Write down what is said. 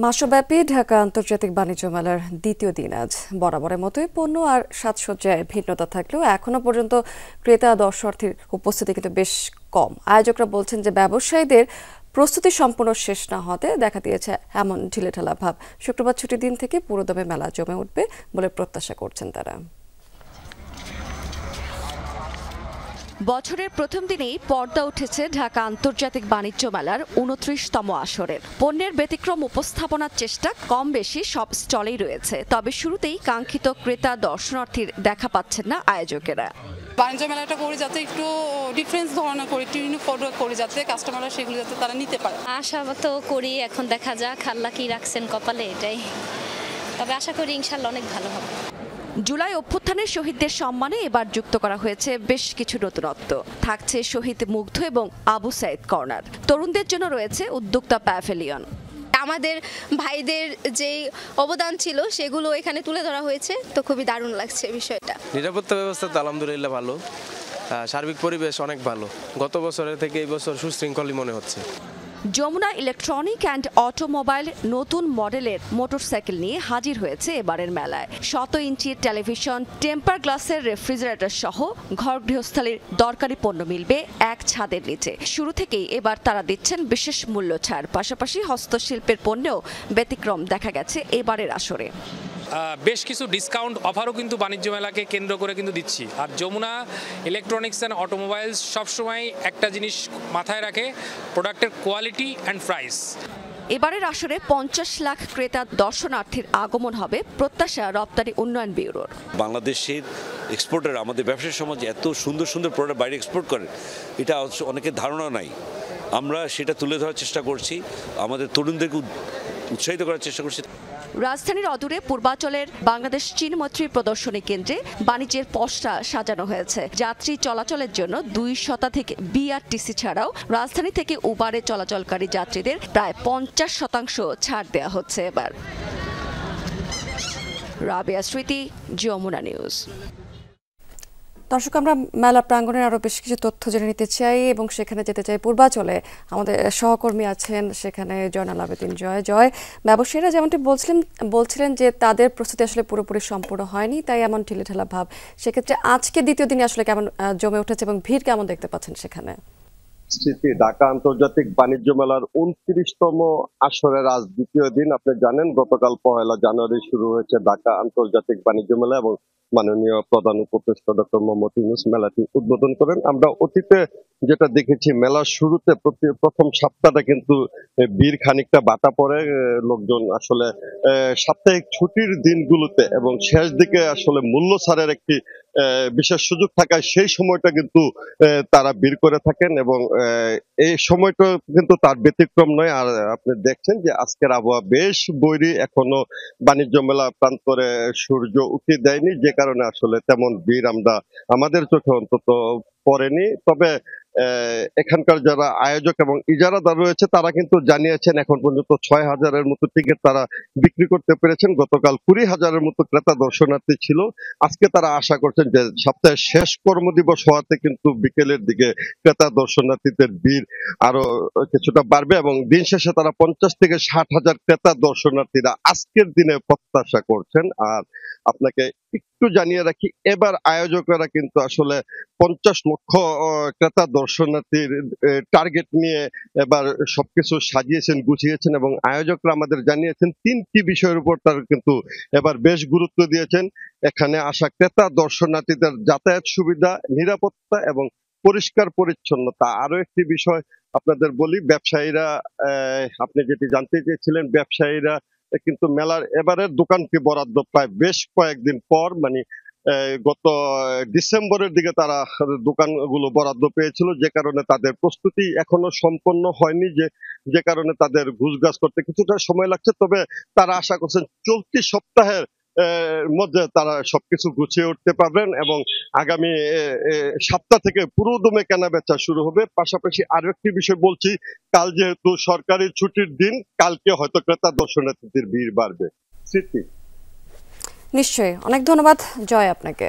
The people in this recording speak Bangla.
মাসব্যাপী ঢাকা আন্তর্জাতিক বাণিজ্য মেলার দ্বিতীয় দিন আজ বরাবরের মতোই পণ্য আর সাজসজ্জায় ভিন্নতা থাকলেও এখনো পর্যন্ত ক্রেতা দর্শনার্থীর উপস্থিতি কিন্তু বেশ কম। আয়োজকরা বলছেন যে ব্যবসায়ীদের প্রস্তুতি সম্পূর্ণ শেষ না হতে দেখা দিয়েছে এমন ঢিলেঢালা ভাব। শুক্রবার ছুটির দিন থেকে পুরোদমে মেলা জমে উঠবে বলে প্রত্যাশা করছেন তারা। বছরের প্রথম দিনেই পর্দা উঠেছে ঢাকা আন্তর্জাতিক বাণিজ্য মেলার ২৯তম আসরের। পণ্যের ব্যতিক্রম উপস্থাপনার চেষ্টা কম বেশি সব স্টলেই রয়েছে, তবে শুরুতেই কাঙ্ক্ষিত ক্রেতা দর্শনার্থীর দেখা পাচ্ছেন না আয়োজকেরা। বাণিজ্য মেলাটা করে যাতে একটু ডিফারেন্স ধরনের করে একটু ইউনিক করে যাতে কাস্টমাররা সেগুলো যাতে তারা নিতে পারে। আশা তো করি, এখন দেখা যাক আল্লাহ কি রাখছেন কপালে, এটাই। তবে আশা করি ইনশাল্লাহ অনেক ভালো হবে। জুলাই অভ্যুত্থানের শহীদদের সম্মানে এবার যুক্ত করা হয়েছে বেশ কিছু নতুনত্ব। থাকছে শহীদ মুগ্ধ এবং আবু সাইদ কর্নার। তরুণদের জন্য রয়েছে উদ্যোক্তা প্যাভিলিয়ন। আমাদের ভাইদের যে অবদান ছিল সেগুলো এখানে তুলে ধরা হয়েছে, তো খুবই দারুণ লাগছে বিষয়টা। নিরাপত্তা ব্যবস্থা তো আলহামদুলিল্লাহ ভালো, সার্বিক পরিবেশ অনেক ভালো। গত বছরের থেকে এই বছর সুশৃঙ্খলই মনে হচ্ছে। যমুনা ইলেকট্রনিক অ্যান্ড অটোমোবাইল নতুন মডেলের মোটরসাইকেল নিয়ে হাজির হয়েছে এবারের মেলায়। ১০০ ইঞ্চির টেলিভিশন, টেম্পার গ্লাসের রেফ্রিজারেটর সহ ঘর গৃহস্থালির দরকারি পণ্য মিলবে এক ছাদের নিচে। শুরু থেকেই এবার তারা দিচ্ছেন বিশেষ মূল্য ছাড়, পাশাপাশি হস্তশিল্পের পণ্যেও ব্যতিক্রম দেখা গেছে এবারের আসরে। বেশ কিছু ডিসকাউন্ট অফারও কিন্তু বাণিজ্য মেলাকে কেন্দ্র করে কিন্তু দিচ্ছি। আর যমুনা ইলেকট্রনিক্স অ্যান্ড অটোমোবাইলস সবসময় একটা জিনিস মাথায় রাখে, প্রোডাক্টের কোয়ালিটি অ্যান্ড প্রাইস। এবারের আসরে ৫০ লাখ ক্রেতা দর্শনার্থীর আগমন হবে প্রত্যাশা রপ্তানি উন্নয়ন ব্যুরোর। বাংলাদেশের এক্সপোর্টার আমাদের ব্যবসায়ী সমাজ এত সুন্দর সুন্দর প্রোডাক্ট বাইরে এক্সপোর্ট করে, এটা অনেকের ধারণা নাই। আমরা সেটা তুলে ধরার চেষ্টা করছি, আমাদের তরুণদেরকে উৎসাহিত করার চেষ্টা করছি। রাজধানীর অদূরে পূর্বাঞ্চলের বাংলাদেশ চীন মৈত্রী প্রদর্শনী কেন্দ্রে বাণিজ্যের পসরা সাজানো হয়েছে। যাত্রী চলাচলের জন্য ২ শতাধিক বিআরটিসি ছাড়াও রাজধানী থেকে উবারে চলাচলকারী যাত্রীদের প্রায় ৫০% ছাড় দেওয়া হচ্ছে এবার। রাবেয়া স্মৃতি, যমুনা নিউজ। দর্শক, আমরা মেলা প্রাঙ্গণের আরো বেশ কিছু তথ্য জেনে নিতে চাই এবং সেখানে যেতে চাই পূর্বাচলে। আমাদের সহকর্মী আছেন সেখানে জয়নাল আবেদিন। জয়, ব্যবসায়ীরা যেমনটি বলছিলেন যে তাদের প্রস্তুতি আসলে পুরোপুরি সম্পূর্ণ হয়নি, তাই এমন ঢিলেঢালা ভাব। সেক্ষেত্রে আজকে দ্বিতীয় দিনে আসলে কেমন জমে উঠেছে এবং ভিড় কেমন দেখতে পাচ্ছেন সেখানে? ঢাকা আন্তর্জাতিক বাণিজ্য মেলার ২৯তম আসরের আজ দ্বিতীয় দিন। আপনি জানেন গতকাল ১লা জানুয়ারি শুরু হয়েছে ঢাকা আন্তর্জাতিক বাণিজ্য মেলা এবং মাননীয় প্রধান উপদেষ্টা ডক্টর মোহাম্মদ ইউনূস মেলাটি উদ্বোধন করেন। আমরা অতীতে যেটা দেখেছি, মেলার শুরুতে প্রথম সপ্তাহটা কিন্তু ভিড় খানিকটা বাটা পড়ে। লোকজন আসলে সাপ্তাহিক ছুটির দিনগুলোতে এবং শেষ দিকে আসলে মূল্য ছাড়ের একটি বিশেষ সুযোগ থাকায় সেই সময়টা কিন্তু তারা ভিড় করে থাকেন এবং এই সময়টা কিন্তু তার ব্যতিক্রম নয়। আর আপনি দেখছেন যে আজকের আবহাওয়া বেশ বৈরী, এখনো বাণিজ্য মেলা প্রান্তরে সূর্য উঠে দেয়নি, যে কারণে আসলে তেমন ভিড় আমরা আমাদের চোখে অন্তত পড়েনি। তবে এখানকার যারা আয়োজক এবং ইজারাদার রয়েছে তারা কিন্তু জানিয়েছেন এখন পর্যন্ত ৬,০০০-এর মতো টিকিট তারা বিক্রি করতে পেরেছেন। গতকাল ২০,০০০-এর মতো ক্রেতা দর্শনার্থী ছিল। আজকে তারা আশা করছেন যে সপ্তাহের শেষ কর্মদিবস হওয়াতে কিন্তু বিকেলের দিকে ক্রেতা দর্শনার্থীদের ভিড় আরো কিছুটা বাড়বে এবং দিন শেষে তারা ৫০ থেকে ৬০,০০০ ক্রেতা দর্শনার্থীরা আজকের দিনে প্রত্যাশা করছেন। আর আপনাকে একটু জানিয়ে রাখি, এবার আয়োজকেরা কিন্তু আসলে ৫০ লক্ষ ক্রেতা দর্শনার্থীর টার্গেট নিয়ে এবার সবকিছু সাজিয়েছেন, গুছিয়েছেন এবং আয়োজকরা আমাদের জানিয়েছেন ৩টি বিষয়ের উপর তারা কিন্তু এবার বেশ গুরুত্ব দিয়েছেন। এখানে আসা ক্রেতা দর্শনার্থীদের যাতায়াত সুবিধা, নিরাপত্তা এবং পরিষ্কার পরিচ্ছন্নতা। আরো একটি বিষয় আপনাদের বলি, ব্যবসায়ীরা, আপনি যেটি জানতে চেয়েছিলেন, ব্যবসায়ীরা কিন্তু মেলার এবারের দোকানটি বরাদ্দ প্রায় বেশ কয়েকদিন পর, মানে গত ডিসেম্বরের দিকে তারা দোকানগুলো বরাদ্দ পেয়েছিল, যে কারণে তাদের প্রস্তুতি এখনো সম্পন্ন হয়নি, যে কারণে তাদের ঘুষগাছ করতে কিছুটা সময় লাগছে। তবে তারা আশা করছেন চলতি সপ্তাহের মধ্যে তারা সবকিছু গুছিয়ে উঠতে পারবেন এবং আগামী সপ্তাহ থেকে পুরোদমে কেনা বেচা শুরু হবে। পাশাপাশি আরো একটি বিষয় বলছি, কাল যেহেতু সরকারি ছুটির দিন, কালকে হয়তো ক্রেতা দর্শনার্থীদের ভিড় বাড়বে। স্মৃতি, নিশ্চয়ই, অনেক ধন্যবাদ জয় আপনাকে।